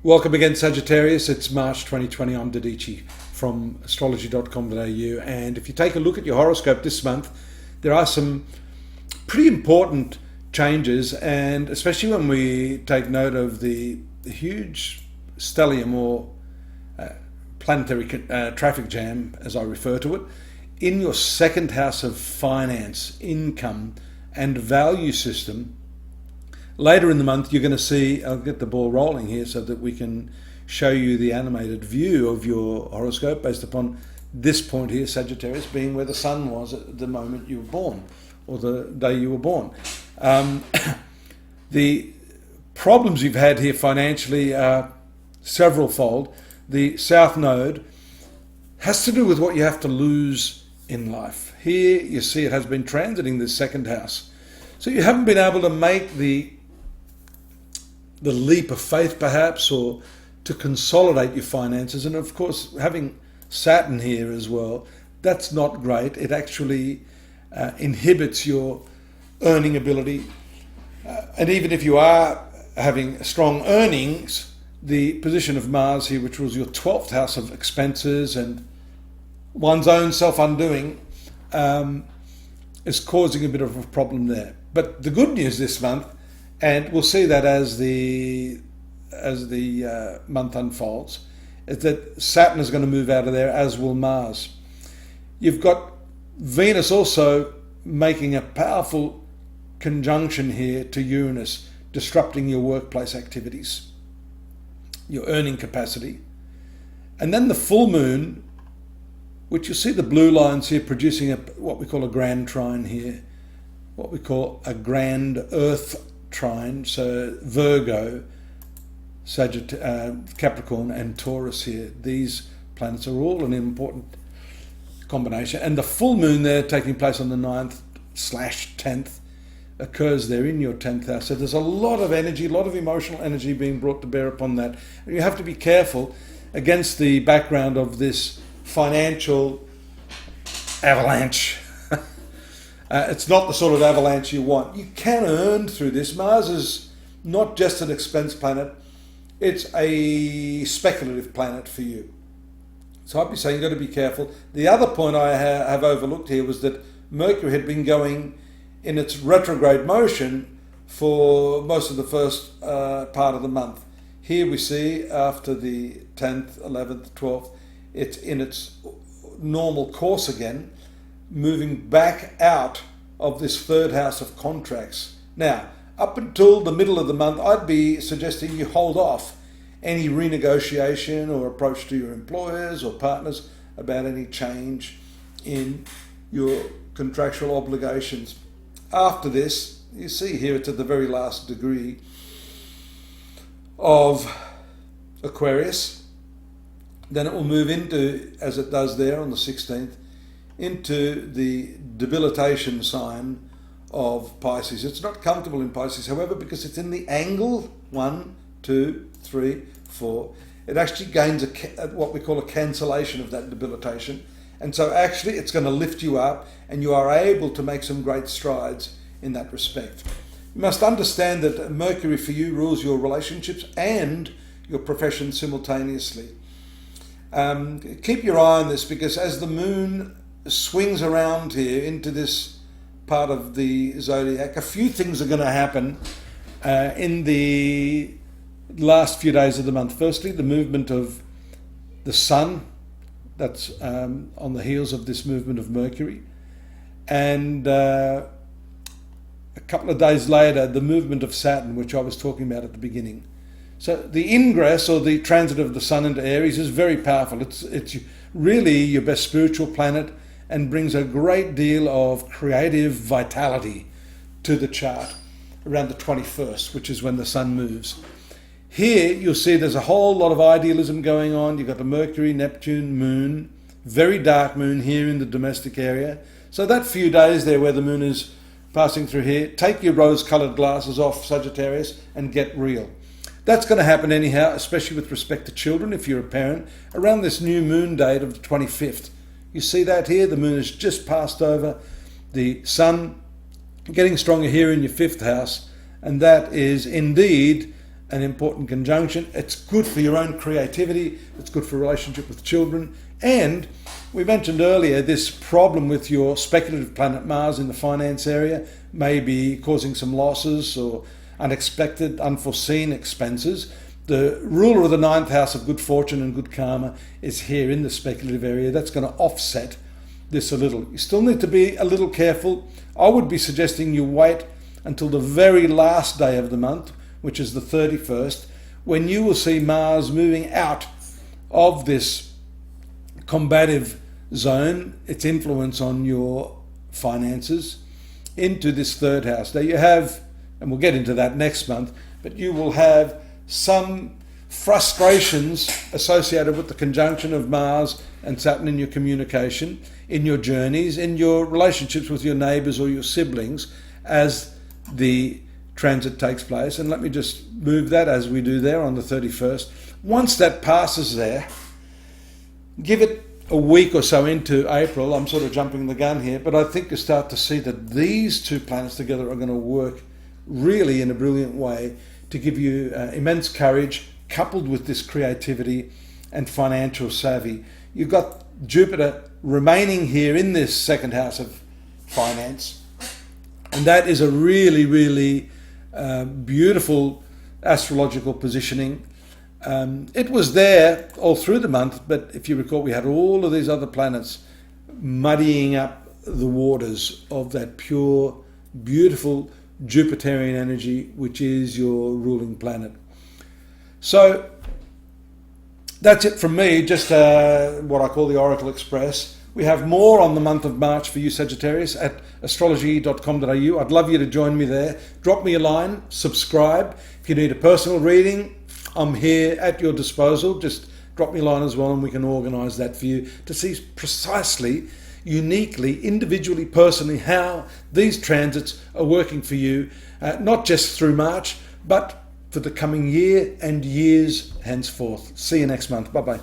Welcome again, Sagittarius. It's March 2020. I'm Dadhichi from astrology.com.au. And if you take a look at your horoscope this month, there are some pretty important changes, and especially when we take note of the huge stellium or planetary traffic jam, as I refer to it, in your second house of finance, income, and value system. Later in the month, you're going to see, I'll get the ball rolling here so that we can show you the animated view of your horoscope based upon this point here, Sagittarius, being where the sun was at the moment you were born, or the day you were born. The problems you've had here financially are several-fold. The South Node has to do with what you have to lose in life. Here you see it has been transiting this second house. So you haven't been able to make the leap of faith perhaps, or to consolidate your finances. And of course, having Saturn here as well, that's not great. It actually inhibits your earning ability. And even if you are having strong earnings, the position of Mars here, which was your 12th house of expenses and one's own self-undoing, is causing a bit of a problem there. But the good news this month, and we'll see that as the month unfolds, is that Saturn is going to move out of there, as will Mars. You've got Venus also making a powerful conjunction here to Uranus, disrupting your workplace activities, your earning capacity. And then the full moon, which you'll see the blue lines here producing what we call a grand trine here, what we call a grand Earth trine. So Virgo, Capricorn and Taurus here, these planets are all an important combination. And the full moon there taking place on the 9th/10th occurs there in your 10th house. So there's a lot of energy, a lot of emotional energy being brought to bear upon that. And you have to be careful against the background of this financial avalanche. It's not the sort of avalanche you want. You can earn through this. Mars is not just an expense planet, it's a speculative planet for you. So I'd be saying you've got to be careful. The other point I have overlooked here was that Mercury had been going in its retrograde motion for most of the first part of the month. Here we see after the 10th, 11th, 12th, it's in its normal course again, moving back out of this third house of contracts. Now, up until the middle of the month, I'd be suggesting you hold off any renegotiation or approach to your employers or partners about any change in your contractual obligations. After this, you see here it's at the very last degree of Aquarius. Then it will move into, as it does there on the 16th, into the debilitation sign of Pisces. It's not comfortable in Pisces, however, because it's in the angle 1, 2, 3, 4. It actually gains what we call a cancellation of that debilitation. And so actually it's going to lift you up, and you are able to make some great strides in that respect. You must understand that Mercury for you rules your relationships and your profession simultaneously. Keep your eye on this, because as the moon swings around here into this part of the zodiac, a few things are going to happen in the last few days of the month. Firstly, the movement of the sun, that's on the heels of this movement of Mercury, and a couple of days later, the movement of Saturn, which I was talking about at the beginning. So the ingress, or the transit of the sun into Aries, is very powerful. It's really your best spiritual planet, and brings a great deal of creative vitality to the chart around the 21st, which is when the sun moves. Here you'll see there's a whole lot of idealism going on. You've got the Mercury, Neptune, moon, very dark moon here in the domestic area. So that few days there where the moon is passing through here, take your rose-coloured glasses off, Sagittarius, and get real. That's going to happen anyhow, especially with respect to children, if you're a parent, around this new moon date of the 25th. You see that here? The moon has just passed over the sun, getting stronger here in your 5th house, and that is indeed an important conjunction. It's good for your own creativity. It's good for relationship with children. And we mentioned earlier this problem with your speculative planet Mars in the finance area may be causing some losses or unexpected, unforeseen expenses. The ruler of the ninth house of good fortune and good karma is here in the speculative area. That's going to offset this a little. You still need to be a little careful. I would be suggesting you wait until the very last day of the month, which is the 31st, when you will see Mars moving out of this combative zone, its influence on your finances, into this third house. Now you have, and we'll get into that next month, but you will have some frustrations associated with the conjunction of Mars and Saturn in your communication, in your journeys, in your relationships with your neighbours or your siblings as the transit takes place. And let me just move that as we do there on the 31st. Once that passes there, give it a week or so into April. I'm sort of jumping the gun here, but I think you start to see that these two planets together are going to work really in a brilliant way to give you immense courage coupled with this creativity and financial savvy. You've got Jupiter remaining here in this second house of finance, and that is a really, really beautiful astrological positioning. It was there all through the month, but if you recall, we had all of these other planets muddying up the waters of that pure, beautiful Jupiterian energy, which is your ruling planet. So that's it from me, just what I call the Oracle Express. We have more on the month of March for you, Sagittarius, at astrology.com.au. I'd love you to join me there. Drop me a line, subscribe. If you need a personal reading, I'm here at your disposal. Just drop me a line as well and we can organise that for you to see precisely, uniquely, individually, personally how these transits are working for you, not just through March, but for the coming year and years henceforth. See you next month. Bye-bye.